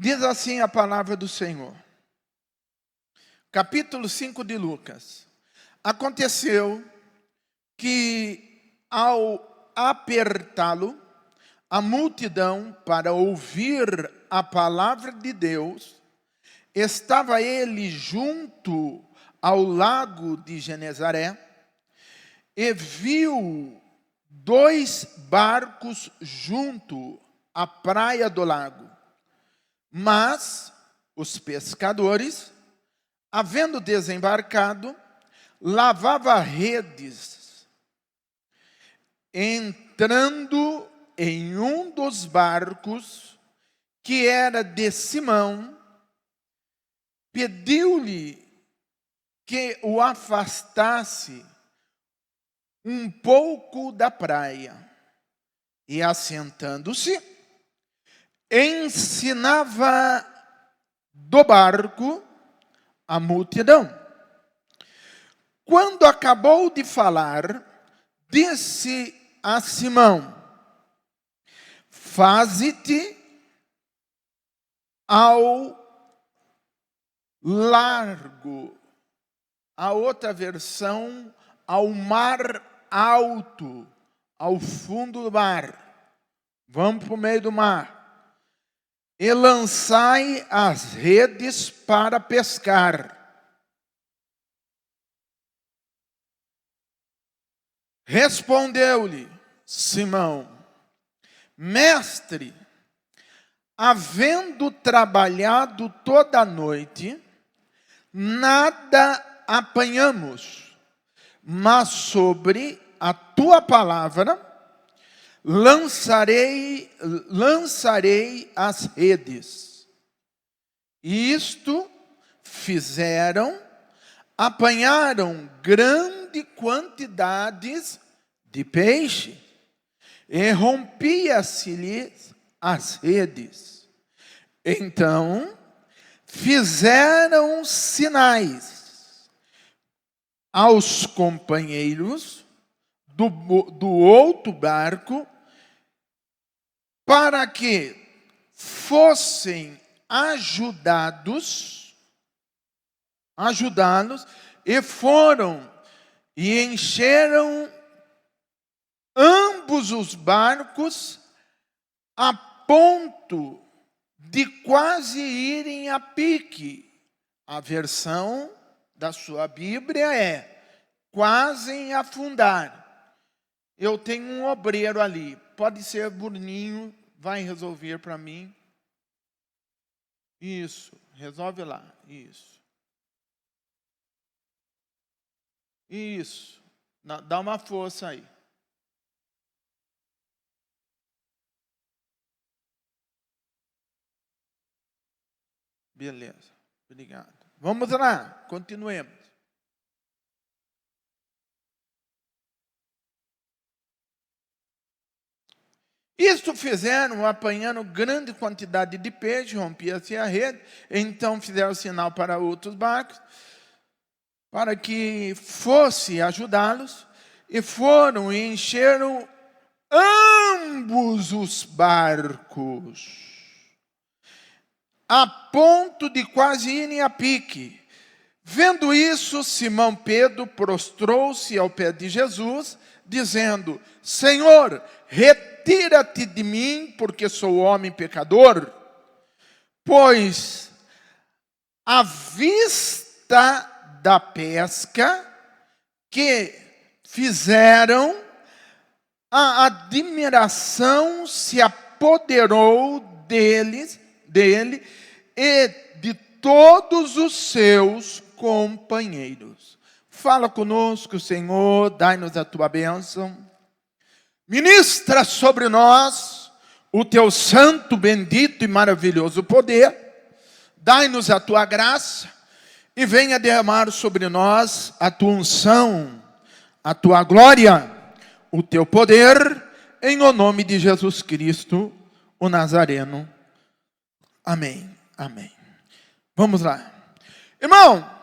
Diz assim a palavra do Senhor. Capítulo 5 de Lucas. Aconteceu que, ao apertá-lo, a multidão para ouvir a palavra de Deus, estava ele junto ao lago de Genezaré e viu 2 barcos junto à praia do lago. Mas os pescadores, havendo desembarcado, lavavam redes. Entrando em um dos barcos, que era de Simão, pediu-lhe que o afastasse um pouco da praia. E assentando-se, ensinava do barco a multidão. Quando acabou de falar, disse a Simão: faze-te ao largo. A outra versão, ao mar alto, ao fundo do mar. Vamos para o meio do mar. E lançai as redes para pescar. Respondeu-lhe Simão: mestre, havendo trabalhado toda a noite, nada apanhamos, mas sobre a tua palavra lançarei as redes. E isto fizeram, apanharam grande quantidades de peixe, e rompia-se-lhes as redes. Então fizeram sinais aos companheiros do outro barco, para que fossem ajudá-los, e foram e encheram ambos os barcos, a ponto de quase irem a pique. A versão da sua Bíblia é quase em afundar. Eu tenho um obreiro ali, pode ser Bruninho, vai resolver para mim. Isso, resolve lá, isso. Isso, dá uma força aí. Beleza, obrigado. Vamos lá, continuemos. Isto fizeram, apanhando grande quantidade de peixe, rompia-se a rede, então fizeram sinal para outros barcos, para que fosse ajudá-los, e foram e encheram ambos os barcos, a ponto de quase irem a pique. Vendo isso, Simão Pedro prostrou-se ao pé de Jesus, dizendo: Senhor, retira-te de mim, porque sou homem pecador. Pois, à vista da pesca que fizeram, a admiração se apoderou dele e de todos os seus companheiros. Fala conosco, Senhor, dai-nos a tua bênção. Ministra sobre nós o teu santo, bendito e maravilhoso poder. Dai-nos a tua graça e venha derramar sobre nós a tua unção, a tua glória, o teu poder, em o nome de Jesus Cristo, o Nazareno. Amém, amém. Vamos lá. Irmão,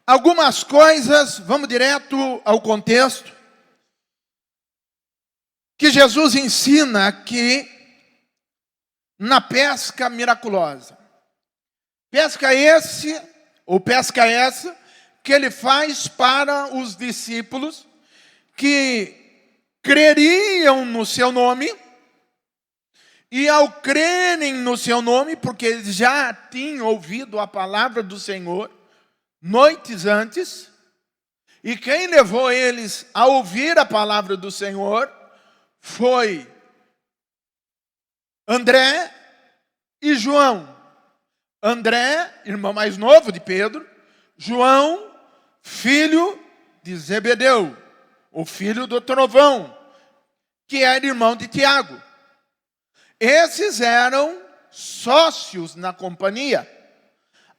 algumas coisas, vamos direto ao contexto, que Jesus ensina aqui na pesca miraculosa. Pesca essa que ele faz para os discípulos que creriam no seu nome, e ao crerem no seu nome, porque eles já tinham ouvido a palavra do Senhor noites antes, e quem levou eles a ouvir a palavra do Senhor foi André e João. André, irmão mais novo de Pedro, João, filho de Zebedeu, o filho do trovão, que era irmão de Tiago. Esses eram sócios na companhia.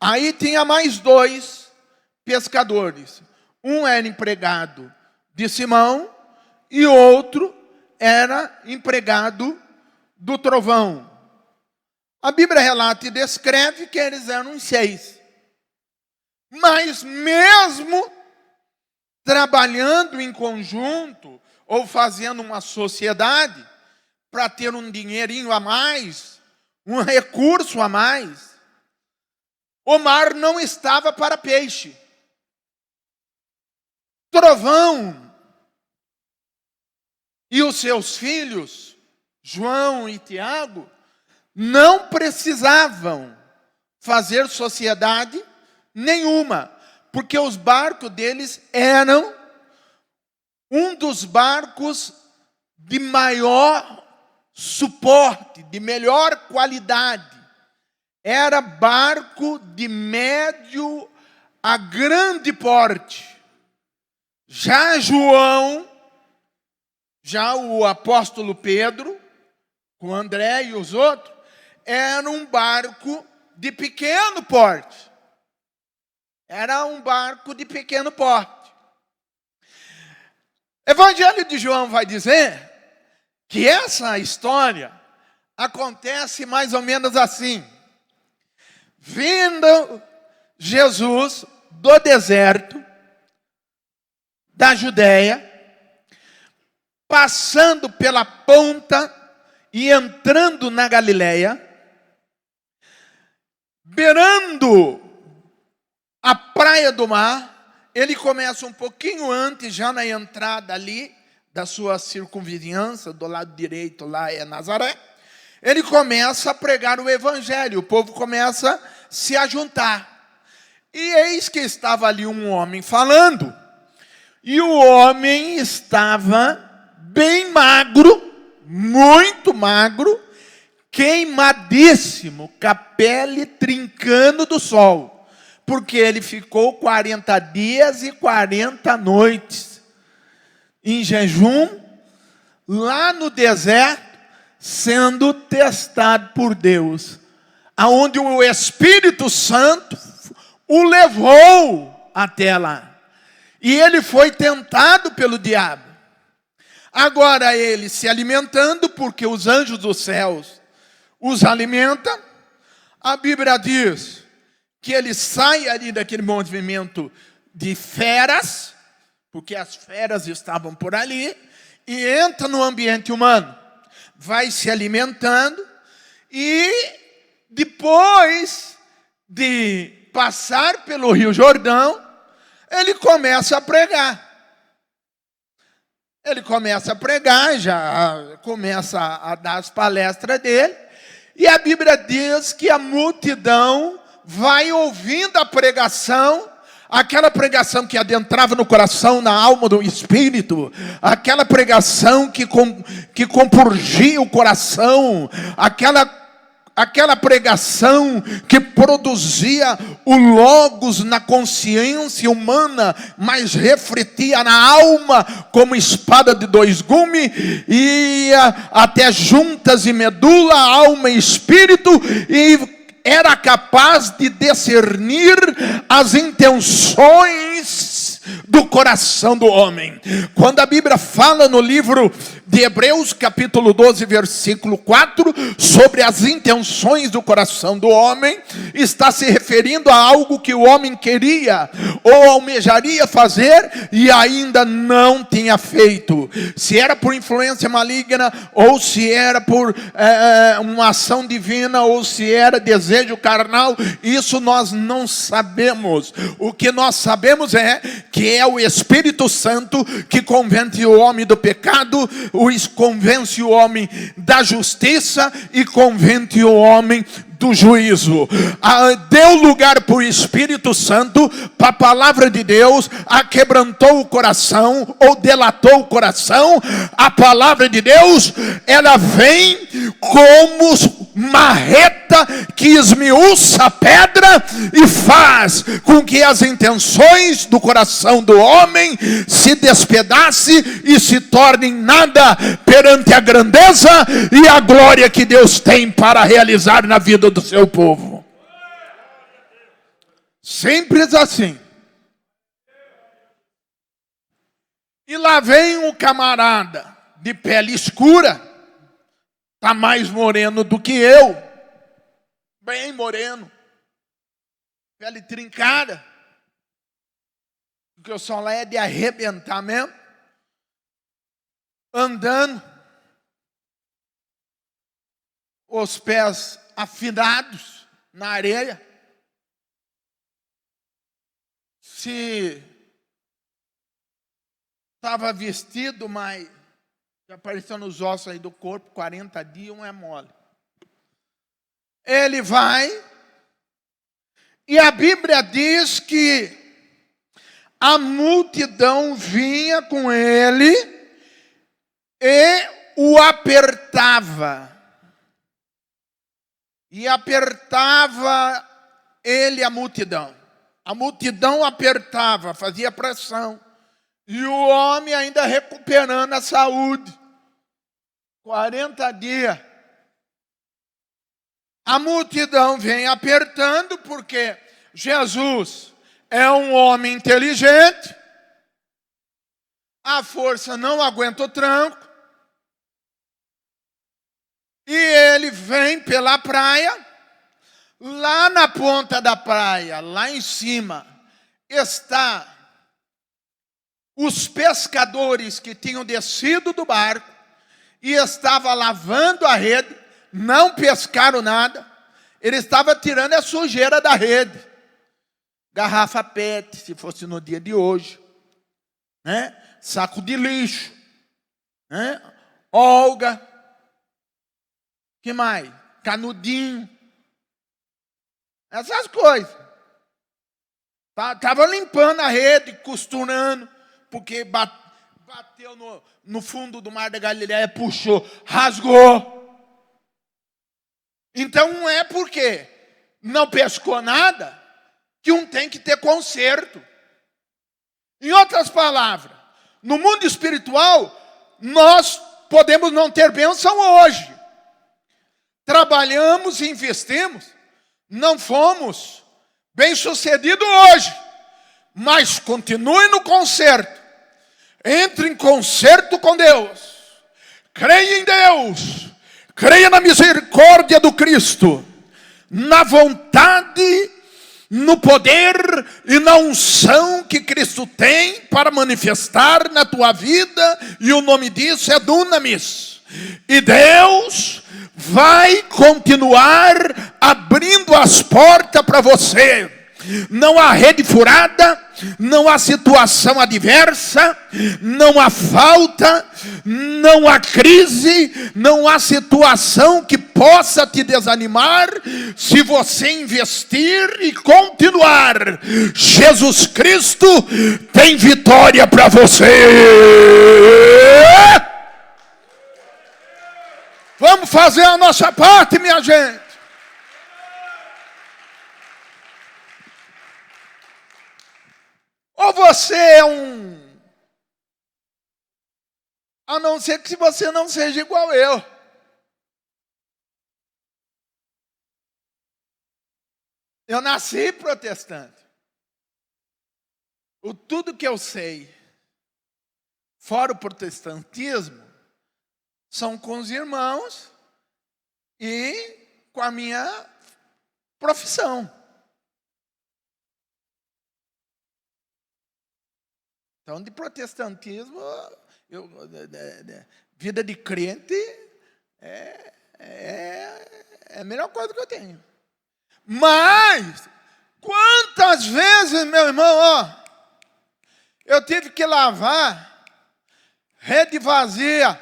Aí tinha mais 2 pescadores. Um era empregado de Simão e outro era empregado do trovão. A Bíblia relata e descreve que eles eram 6. Mas mesmo trabalhando em conjunto ou fazendo uma sociedade para ter um dinheirinho a mais, um recurso a mais, o mar não estava para peixe. Trovão e os seus filhos, João e Tiago, não precisavam fazer sociedade nenhuma, porque os barcos deles eram um dos barcos de maior suporte, de melhor qualidade. Era barco de médio a grande porte. Já João, já o apóstolo Pedro, com André e os outros, era um barco de pequeno porte. Era um barco de pequeno porte. Evangelho de João vai dizer que essa história acontece mais ou menos assim. Vindo Jesus do deserto da Judéia, passando pela ponta e entrando na Galileia, beirando a praia do mar, ele começa um pouquinho antes, já na entrada ali, da sua circunvizinhança, do lado direito lá é Nazaré, ele começa a pregar o evangelho, o povo começa a se ajuntar. E eis que estava ali um homem falando, e o homem estava bem magro, muito magro, queimadíssimo, com a pele trincando do sol, porque ele ficou 40 dias e 40 noites em jejum, lá no deserto, sendo testado por Deus, aonde o Espírito Santo o levou até lá. E ele foi tentado pelo diabo. Agora ele se alimentando, porque os anjos dos céus os alimentam. A Bíblia diz que ele sai ali daquele movimento de feras, porque as feras estavam por ali, e entra no ambiente humano. Vai se alimentando e depois de passar pelo Rio Jordão, ele começa a pregar. Ele começa a pregar, já começa a dar as palestras dele, e a Bíblia diz que a multidão vai ouvindo a pregação, aquela pregação que adentrava no coração, na alma, no espírito, aquela pregação que compurgia o coração, aquela pregação que produzia o logos na consciência humana, mas refletia na alma como espada de 2 gumes, ia até juntas e medula, alma e espírito, e era capaz de discernir as intenções do coração do homem. Quando a Bíblia fala no livro de Hebreus, capítulo 12, versículo 4, sobre as intenções do coração do homem, está se referindo a algo que o homem queria ou almejaria fazer e ainda não tinha feito. Se era por influência maligna, ou se era por uma ação divina, ou se era desejo carnal, isso nós não sabemos. O que nós sabemos é que é o Espírito Santo que convence o homem do pecado, convence o homem da justiça e convence o homem do juízo. Deu lugar para o Espírito Santo, para a palavra de Deus, quebrantou o coração, ou delatou o coração. A palavra de Deus, ela vem como marreta que esmiuça a pedra e faz com que as intenções do coração do homem se despedace e se tornem nada perante a grandeza e a glória que Deus tem para realizar na vida do seu povo. Simples assim. E lá vem um camarada de pele escura, está mais moreno do que eu, bem moreno, pele trincada, porque o sol lá é de arrebentar mesmo, andando, os pés afinados na areia. Se estava vestido, mas já apareceu nos ossos aí do corpo, 40 dias, um é mole. Ele vai, e a Bíblia diz que a multidão vinha com ele e o apertava. E apertava ele a multidão. A multidão apertava, fazia pressão. E o homem ainda recuperando a saúde. 40 dias. A multidão vem apertando porque Jesus é um homem inteligente. A força não aguenta o tranco. E ele vem pela praia. Lá na ponta da praia, lá em cima, está os pescadores que tinham descido do barco e estavam lavando a rede, não pescaram nada, ele estava tirando a sujeira da rede. Garrafa PET, se fosse no dia de hoje, né? Saco de lixo, né? Olga, que mais? Canudinho, essas coisas. Estava limpando a rede, costurando, porque bateu no fundo do mar da Galileia, puxou, rasgou. Então não é porque não pescou nada que um tem que ter conserto. Em outras palavras, no mundo espiritual, nós podemos não ter bênção hoje. Trabalhamos e investimos, não fomos bem-sucedidos hoje, mas continue no conserto. Entre em conserto com Deus. Creia em Deus. Creia na misericórdia do Cristo. Na vontade, no poder e na unção que Cristo tem para manifestar na tua vida. E o nome disso é Dunamis. E Deus vai continuar abrindo as portas para você. Não há rede furada, não há situação adversa, não há falta, não há crise, não há situação que possa te desanimar se você investir e continuar. Jesus Cristo tem vitória para você. Vamos fazer a nossa parte, minha gente. Ou você é a não ser que você não seja igual eu. Eu nasci protestante. tudo que eu sei, fora o protestantismo, são com os irmãos e com a minha profissão. Então, de protestantismo, vida de crente é a melhor coisa que eu tenho. Mas, quantas vezes, meu irmão, eu tive que lavar rede vazia,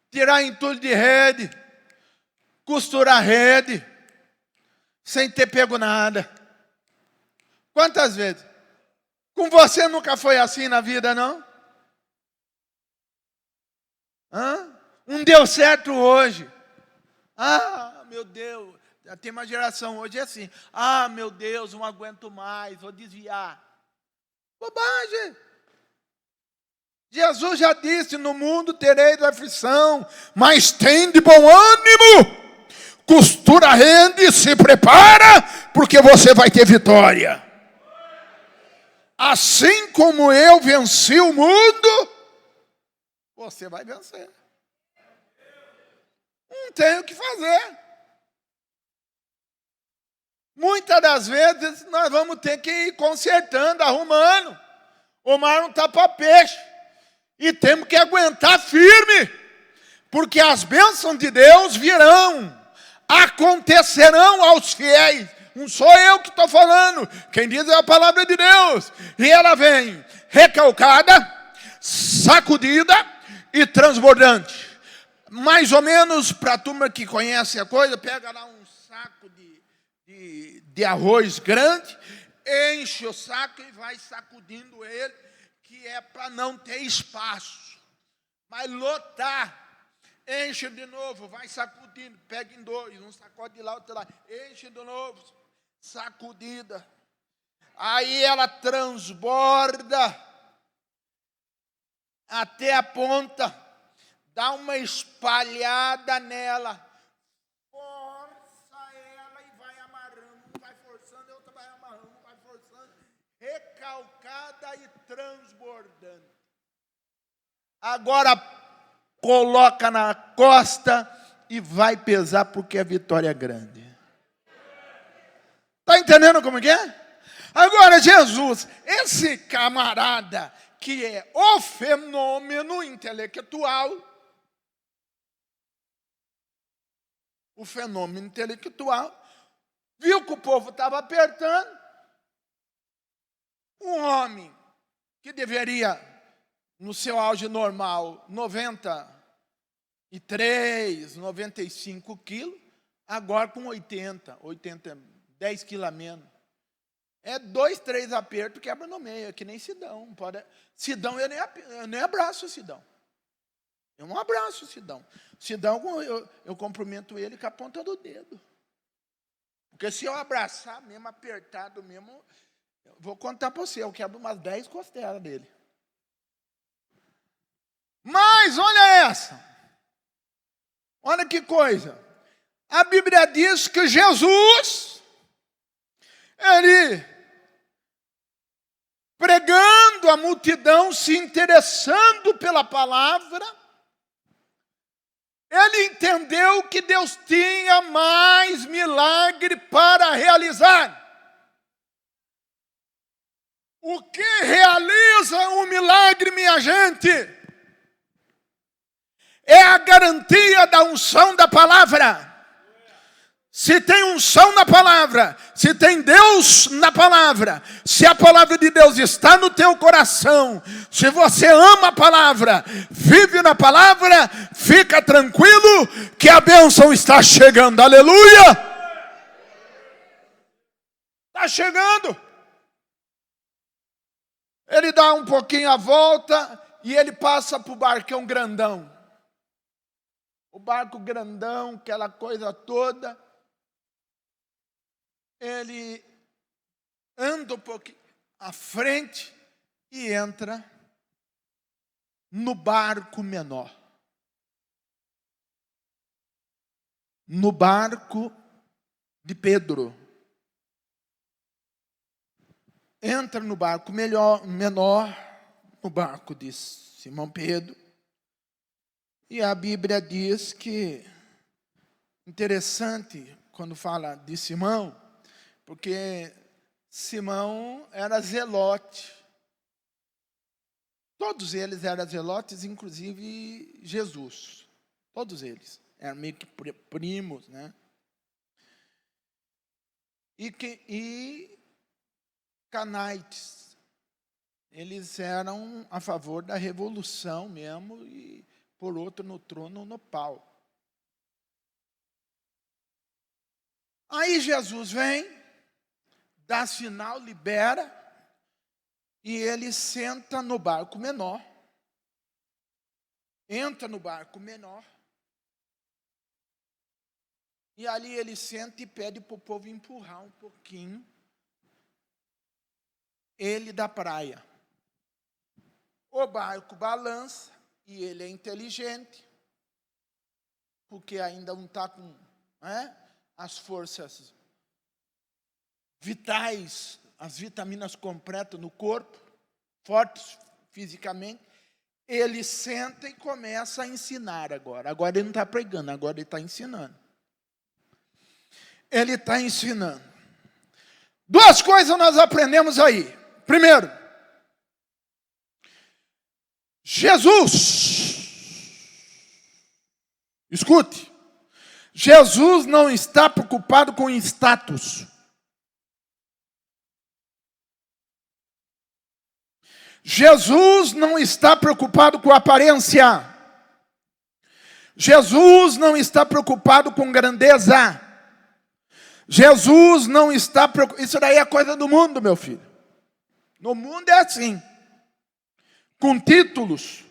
tirar entulho de rede, costurar rede, sem ter pego nada. Quantas vezes? Com você nunca foi assim na vida, não? Não deu certo hoje. Meu Deus, tem uma geração hoje assim. Meu Deus, não aguento mais, vou desviar. Bobagem. Jesus já disse, no mundo tereis aflição, mas tem de bom ânimo. Costura a rede, se prepara, porque você vai ter vitória. Assim como eu venci o mundo, você vai vencer. Não tem o que fazer. Muitas das vezes nós vamos ter que ir consertando, arrumando. O mar não está para peixe. E temos que aguentar firme. Porque as bênçãos de Deus virão. Acontecerão aos fiéis. Não sou eu que estou falando. Quem diz é a palavra de Deus. E ela vem recalcada, sacudida e transbordante. Mais ou menos, para a turma que conhece a coisa, pega lá um saco de arroz grande, enche o saco e vai sacudindo ele, que é para não ter espaço. Vai lotar. Enche de novo, vai sacudindo, pega em dois, um sacode de lá, outro lá. Enche de novo, sacudida. Aí ela transborda até a ponta, dá uma espalhada nela, força ela e vai amarrando, um vai forçando, a outra vai amarrando, um vai forçando, recalcada e transbordando. Agora coloca na costa e vai pesar porque a vitória é grande. Está entendendo como que é? Agora, Jesus, esse camarada que é o fenômeno intelectual, viu que o povo estava apertando, um homem que deveria, no seu auge normal, 93, 95 quilos, agora com 80, 10 quilos a menos. É 2, 3 apertos, quebra no meio, é que nem Sidão. Sidão, eu nem abraço o Sidão. Eu não abraço o Sidão. Sidão, eu cumprimento ele com a ponta do dedo. Porque se eu abraçar mesmo, apertado mesmo, eu vou contar para você, eu quebro umas 10 costelas dele. Mas olha essa. Olha que coisa. A Bíblia diz que Jesus, ele pregando a multidão, se interessando pela palavra, ele entendeu que Deus tinha mais milagre para realizar. O que realiza um milagre, minha gente? É a garantia da unção da palavra. Se tem unção na palavra, se tem Deus na palavra, se a palavra de Deus está no teu coração, se você ama a palavra, vive na palavra, fica tranquilo que a bênção está chegando. Aleluia! Está chegando. Ele dá um pouquinho a volta e ele passa para o barcão grandão. O barco grandão, aquela coisa toda. Ele anda um pouquinho à frente e entra no barco menor. No barco de Pedro. entra no barco menor, no barco de Simão Pedro. E a Bíblia diz que, interessante quando fala de Simão, porque Simão era zelote. Todos eles eram zelotes, inclusive Jesus. Todos eles. Eram meio que primos, né? E canaites. Eles eram a favor da revolução mesmo e por outro no trono, no pau. Aí Jesus vem, dá sinal, libera, e ele senta no barco menor, entra no barco menor, e ali ele senta e pede para o povo empurrar um pouquinho ele da praia. O barco balança, e ele é inteligente, porque ainda não está com as forças vitais, as vitaminas completas no corpo, fortes fisicamente. Ele senta e começa a ensinar agora. Agora ele não está pregando, agora ele está ensinando. Ele está ensinando. Duas coisas nós aprendemos aí. Primeiro, Jesus, escute, Jesus não está preocupado com status. Jesus não está preocupado com aparência. Jesus não está preocupado com grandeza. Jesus não está preocupado. Isso daí é coisa do mundo, meu filho. No mundo é assim. Com títulos.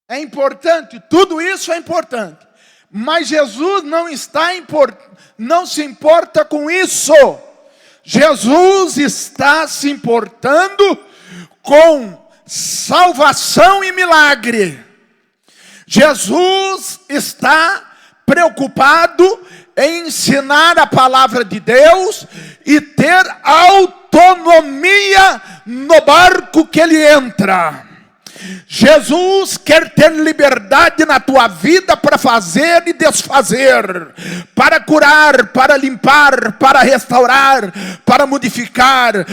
É importante, tudo isso é importante. Mas Jesus não se importa com isso. Jesus está se importando com salvação e milagre. Jesus está preocupado em ensinar a palavra de Deus e ter autonomia no barco que ele entra. Jesus quer ter liberdade na tua vida para fazer e desfazer, para curar, para limpar, para restaurar, para modificar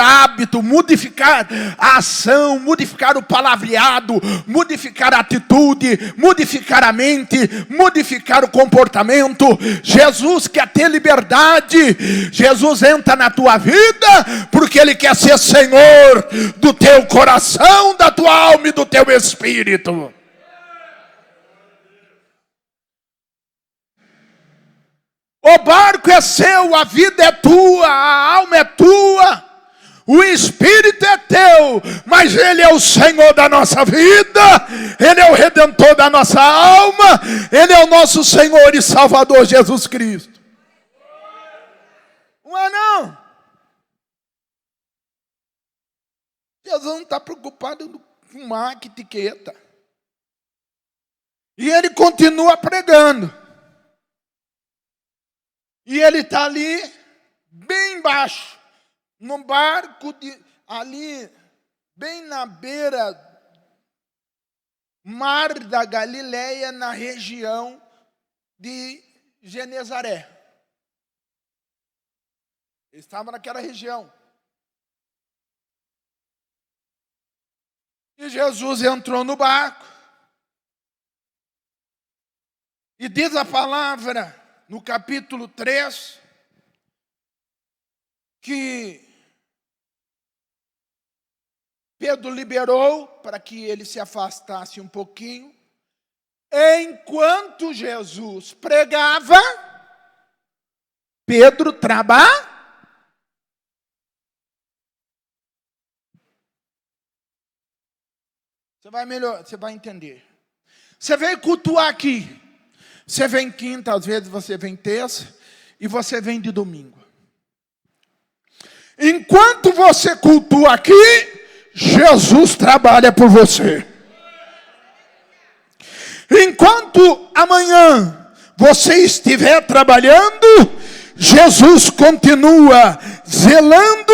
hábito, modificar a ação, modificar o palavreado, modificar a atitude, modificar a mente, modificar o comportamento. Jesus quer ter liberdade. Jesus entra na tua vida porque ele quer ser Senhor do teu coração, da tua alma e do teu espírito. O barco é seu, a vida é tua, a alma é tua, o espírito é teu, mas ele é o Senhor da nossa vida, ele é o Redentor da nossa alma, ele é o nosso Senhor e Salvador Jesus Cristo. Não é não? Jesus não está preocupado com marca, etiqueta. E ele continua pregando. E ele está ali, bem embaixo, no barco, ali, bem na beira, mar da Galileia, na região de Genezaré. Ele estava naquela região. E Jesus entrou no barco. E diz a palavra, no capítulo 3, que Pedro liberou para que ele se afastasse um pouquinho. Enquanto Jesus pregava, Pedro trabalhava. Você vai entender. Você vem cultuar aqui. Você vem quinta, às vezes você vem terça, e você vem de domingo. Enquanto você cultua aqui, Jesus trabalha por você. Enquanto amanhã você estiver trabalhando, Jesus continua zelando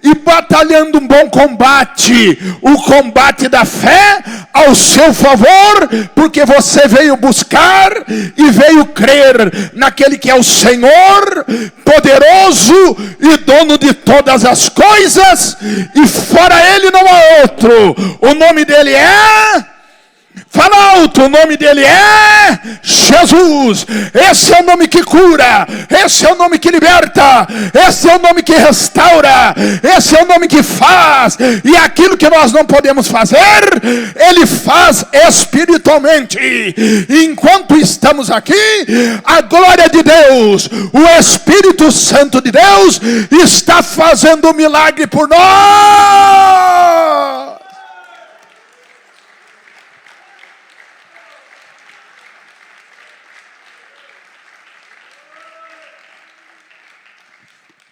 e batalhando um bom combate, o combate da fé ao seu favor, porque você veio buscar e veio crer naquele que é o Senhor, poderoso e dono de todas as coisas, e fora Ele não há outro. O nome dele é... Fala alto, o nome dele é Jesus. Esse é o nome que cura, esse é o nome que liberta, esse é o nome que restaura, esse é o nome que faz. E aquilo que nós não podemos fazer, Ele faz espiritualmente. E enquanto estamos aqui, a glória de Deus, o Espírito Santo de Deus está fazendo um milagre por nós.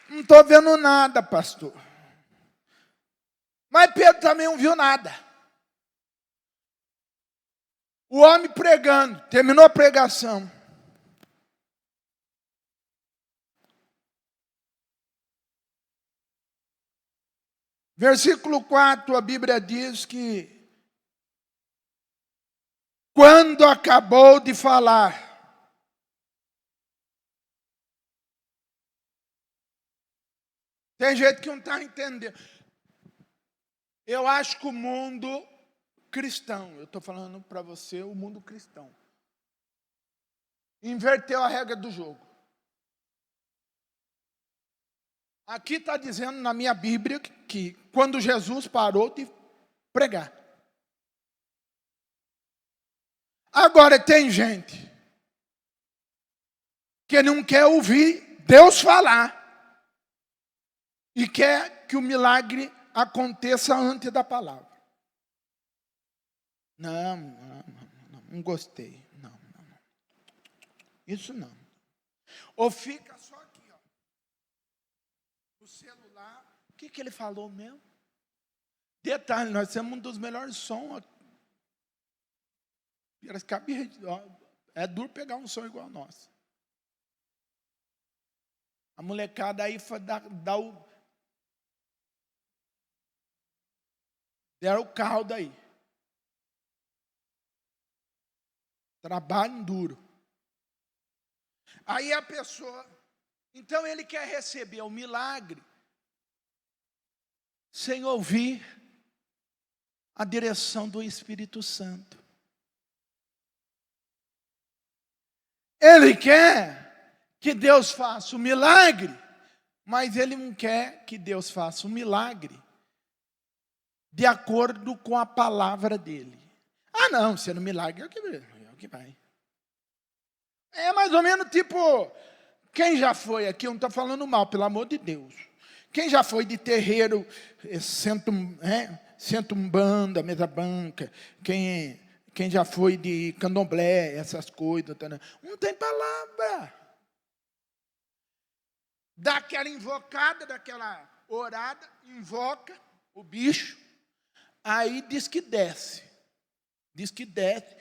Não estou vendo nada, pastor. Mas Pedro também não viu nada. O homem pregando, terminou a pregação. Versículo 4, a Bíblia diz que quando acabou de falar, tem gente que não está entendendo. Eu acho que o mundo cristão, eu estou falando para você, o mundo cristão, inverteu a regra do jogo. Aqui está dizendo na minha Bíblia que quando Jesus parou de pregar. Agora tem gente que não quer ouvir Deus falar. E quer que o milagre aconteça antes da palavra. Não gostei. Não. Isso não. Ou fica só aqui, ó. O celular. O que ele falou mesmo? Detalhe, nós temos um dos melhores sons. É duro pegar um som igual ao nosso. A molecada aí deram o caldo aí. Trabalho duro. Aí a pessoa... Então ele quer receber o milagre sem ouvir a direção do Espírito Santo. Ele quer que Deus faça o milagre, mas ele não quer que Deus faça o milagre de acordo com a palavra dele. Ah, não, sendo milagre é o que vai. É mais ou menos tipo, quem já foi aqui, eu não estou falando mal, pelo amor de Deus. Quem já foi de terreiro, centro umbanda, mesa branca, quem já foi de candomblé, essas coisas, não tem palavra. Dá aquela invocada, daquela orada, invoca o bicho, aí diz que desce. Desce.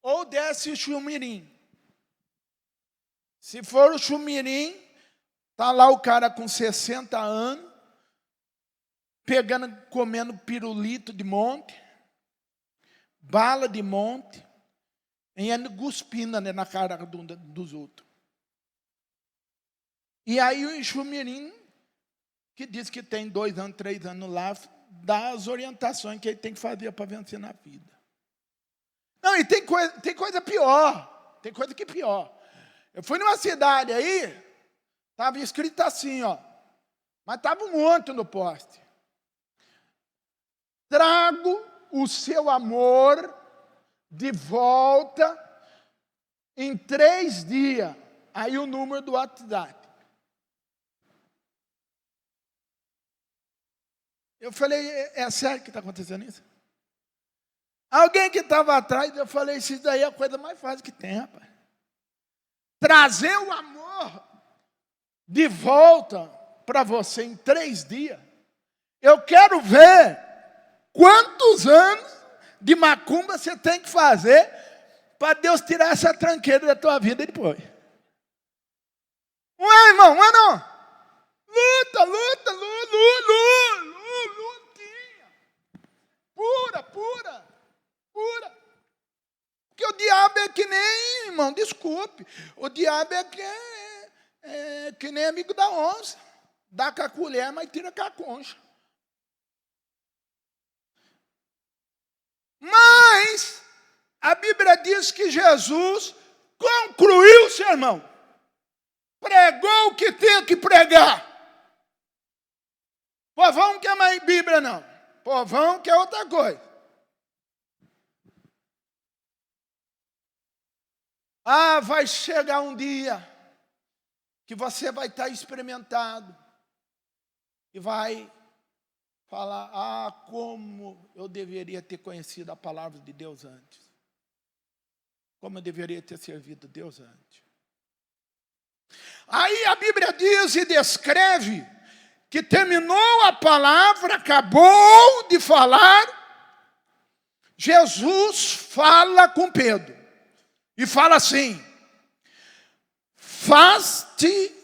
Ou desce o chumirim. Se for o chumirim, está lá o cara com 60 anos, comendo pirulito de monte, bala de monte, e cuspindo na cara dos outros. E aí o chumirim, que diz que tem 2 anos, 3 anos lá, dá as orientações que ele tem que fazer para vencer na vida. Não, e tem coisa pior. Tem coisa que pior. Eu fui numa cidade aí, estava escrito assim, ó, mas estava um monte no poste. Trago o seu amor de volta em 3 dias. Aí o número do WhatsApp. Eu falei, é sério que está acontecendo isso? Alguém que estava atrás, eu falei, isso daí é a coisa mais fácil que tem, rapaz. Trazer o amor de volta para você em 3 dias. Eu quero ver quantos anos de macumba você tem que fazer para Deus tirar essa tranqueira da tua vida depois. Não é, irmão? Não é não? Luta. Lutinha. Pura. Porque o diabo é que nem, irmão, desculpe. O diabo é que nem amigo da onça. Dá com a colher, mas tira com a concha. Mas a Bíblia diz que Jesus concluiu o sermão. Pregou o que tinha que pregar. Povão não quer mais Bíblia, não. Povão quer outra coisa. Vai chegar um dia que você vai estar experimentado e vai falar, como eu deveria ter conhecido a palavra de Deus antes. Como eu deveria ter servido Deus antes. Aí a Bíblia diz e descreve que terminou a palavra, acabou de falar, Jesus fala com Pedro. E fala assim, faz-te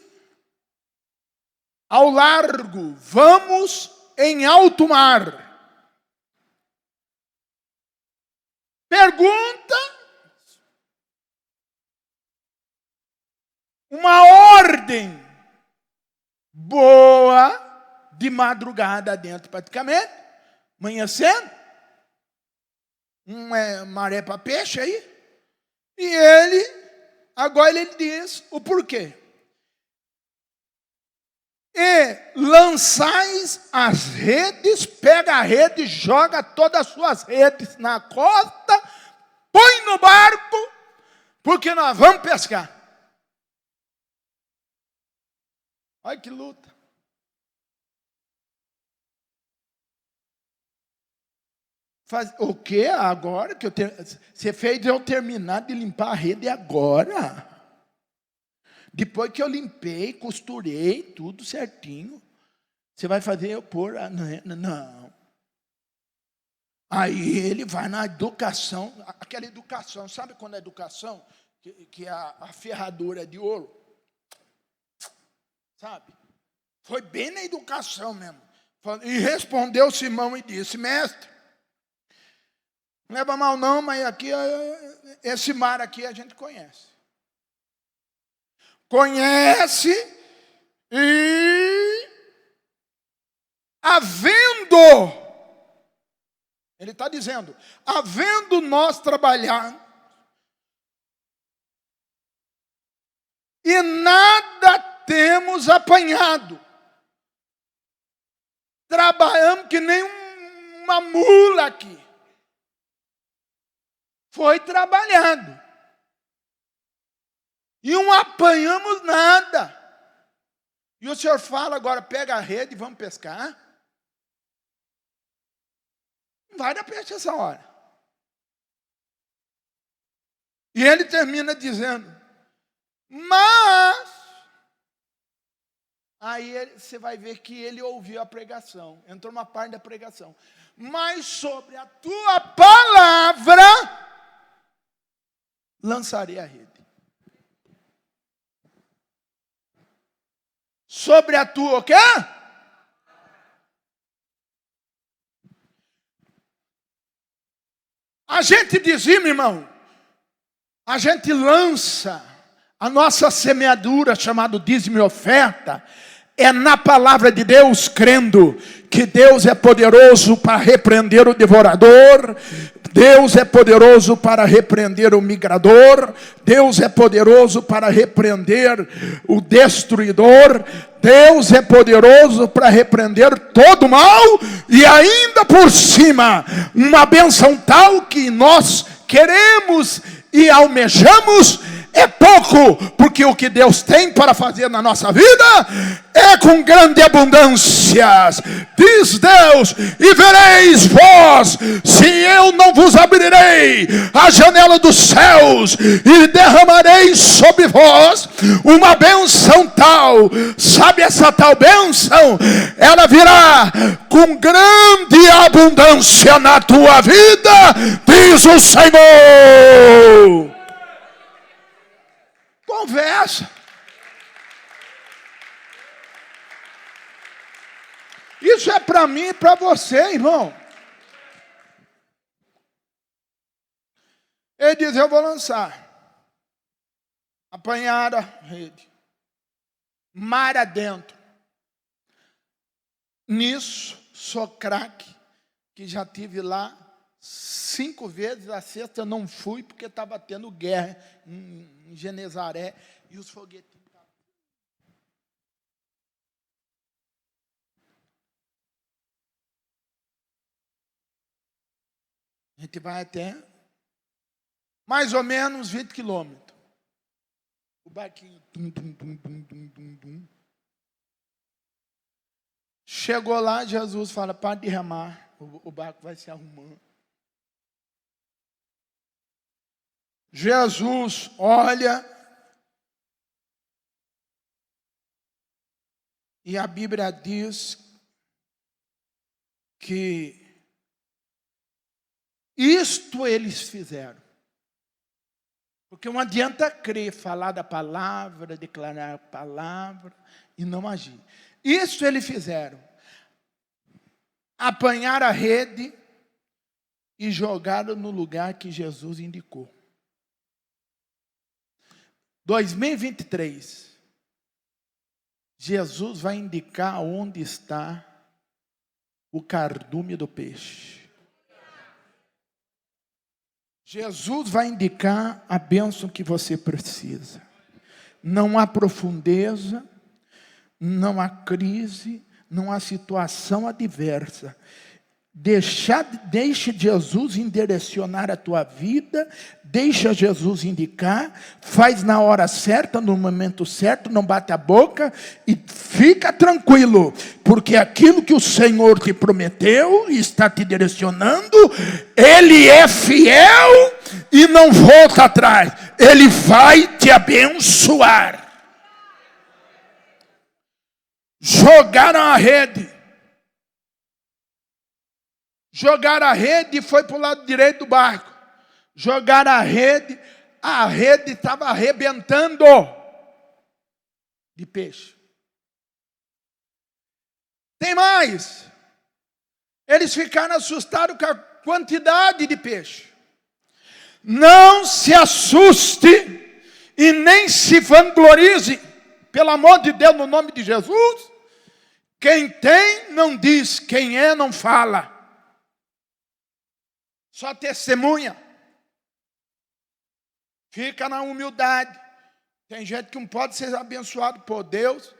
ao largo, vamos em alto mar. Pergunta, uma ordem boa de madrugada dentro praticamente, amanhecendo, maré para peixe aí. E agora ele diz o porquê. E lançais as redes, pega a rede, joga todas as suas redes na costa, põe no barco, porque nós vamos pescar. Olha que luta. O que agora? Você fez eu terminar de limpar a rede agora? Depois que eu limpei, costurei, tudo certinho. Você vai fazer eu pôr? Não. Aí ele vai na educação, aquela educação, sabe quando é educação? Que a ferradura é de ouro? Sabe? Foi bem na educação mesmo. E respondeu Simão e disse, mestre, não leva mal não, mas aqui, esse mar aqui a gente conhece. Conhece e ele está dizendo, havendo nós trabalhar e nada temos apanhado. Trabalhamos que nem uma mula aqui. Foi trabalhando. E não apanhamos nada. E o senhor fala agora, pega a rede e vamos pescar? Não vai dar peixe essa hora. E ele termina dizendo, mas... Aí você vai ver que ele ouviu a pregação. Entrou uma parte da pregação. Mas sobre a tua palavra... lançarei a rede. Sobre a tua o quê? A gente dizima, irmão. A gente lança a nossa semeadura, chamado dízimo e oferta, é na palavra de Deus, crendo que Deus é poderoso para repreender o devorador, Deus é poderoso para repreender o migrador, Deus é poderoso para repreender o destruidor, Deus é poderoso para repreender todo mal, e ainda por cima, uma bênção tal que nós queremos e almejamos, é pouco, porque o que Deus tem para fazer na nossa vida é com grande abundância. Diz Deus, e vereis vós, se eu não vos abrirei a janela dos céus, e derramarei sobre vós uma bênção tal. Sabe essa tal bênção? Ela virá com grande abundância na tua vida, diz o Senhor. Conversa. Isso é para mim e para você, irmão. Ele diz, eu vou lançar. Apanharam a rede. Mar adentro. Nisso, sou craque, que já tive lá 5 vezes, a sexta eu não fui, porque estava tendo guerra em Genezaré, e os foguetinhos estavam... A gente vai até mais ou menos 20 quilômetros. O barquinho... Tum, tum, tum, tum, tum, tum, tum. Chegou lá, Jesus fala, para de remar, o barco vai se arrumando. Jesus olha, e a Bíblia diz que isto eles fizeram. Porque não adianta crer, falar da palavra, declarar a palavra e não agir. Isso eles fizeram. Apanharam a rede e jogaram no lugar que Jesus indicou. 2023, Jesus vai indicar onde está o cardume do peixe. Jesus vai indicar a bênção que você precisa. Não há profundeza, não há crise, não há situação adversa. Deixe Jesus direcionar a tua vida, deixa Jesus indicar, faz na hora certa, no momento certo, não bate a boca e fica tranquilo, porque aquilo que o Senhor te prometeu e está te direcionando, Ele é fiel e não volta atrás, Ele vai te abençoar. Jogaram a rede. Jogaram a rede e foi para o lado direito do barco. Jogaram a rede estava arrebentando de peixe. Tem mais. Eles ficaram assustados com a quantidade de peixe. Não se assuste e nem se vanglorize, pelo amor de Deus, no nome de Jesus. Quem tem não diz, quem é não fala. Só testemunha. Fica na humildade. Tem gente que não pode ser abençoado por Deus,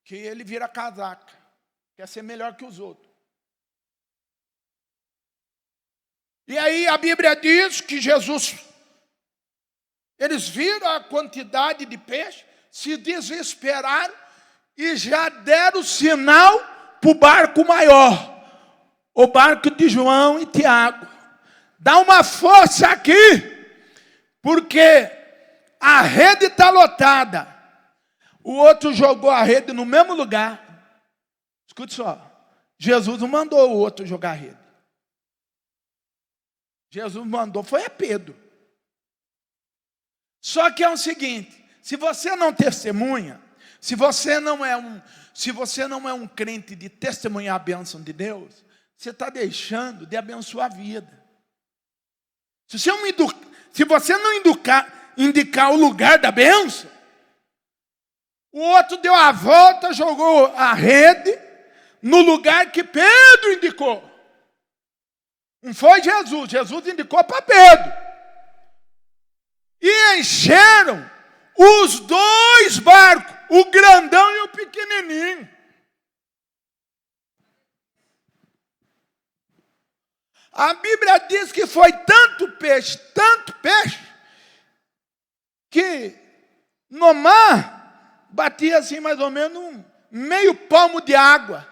que ele vira casaca. Quer ser melhor que os outros. E aí a Bíblia diz que Jesus, eles viram a quantidade de peixe, se desesperaram e já deram sinal para o barco maior. O barco de João e Tiago. Dá uma força aqui, porque a rede está lotada. O outro jogou a rede no mesmo lugar. Escute só, Jesus não mandou o outro jogar a rede. Jesus mandou, foi a Pedro. Só que é o seguinte, se você não testemunha, se você não é um crente de testemunhar a bênção de Deus, você está deixando de abençoar a vida. Se você não indicar o lugar da bênção, o outro deu a volta, jogou a rede no lugar que Pedro indicou. Não foi Jesus, Jesus indicou para Pedro. E encheram os 2 barcos, o grandão e o pequenininho. A Bíblia diz que foi tanto peixe, que no mar batia assim mais ou menos meio palmo de água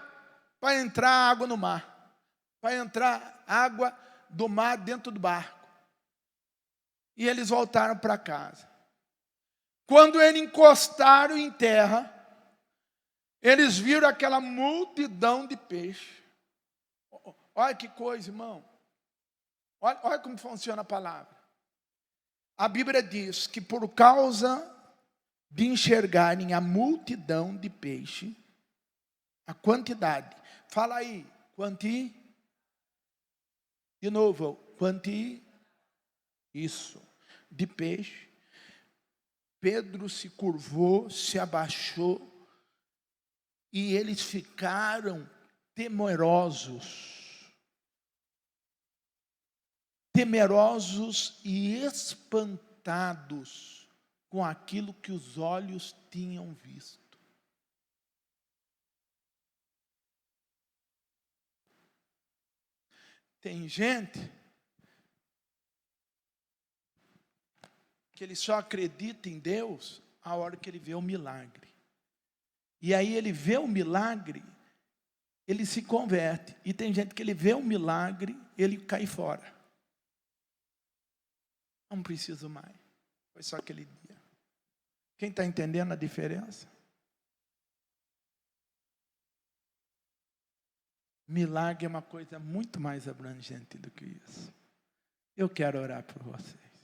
para entrar água no mar. Para entrar água do mar dentro do barco. E eles voltaram para casa. Quando eles encostaram em terra, eles viram aquela multidão de peixe. Olha que coisa, irmão. Olha como funciona a palavra. A Bíblia diz que por causa de enxergarem a multidão de peixe, a quantidade, Fala aí, quanti? De novo, quanti? Isso, de peixe. Pedro se curvou, se abaixou, e eles ficaram temerosos e espantados com aquilo que os olhos tinham visto. Tem gente que ele só acredita em Deus a hora que ele vê o milagre. E aí ele vê o milagre, ele se converte. E tem gente que ele vê o milagre, ele cai fora. Não preciso mais. Foi só aquele dia. Quem está entendendo a diferença? Milagre é uma coisa muito mais abrangente do que isso. Eu quero orar por vocês.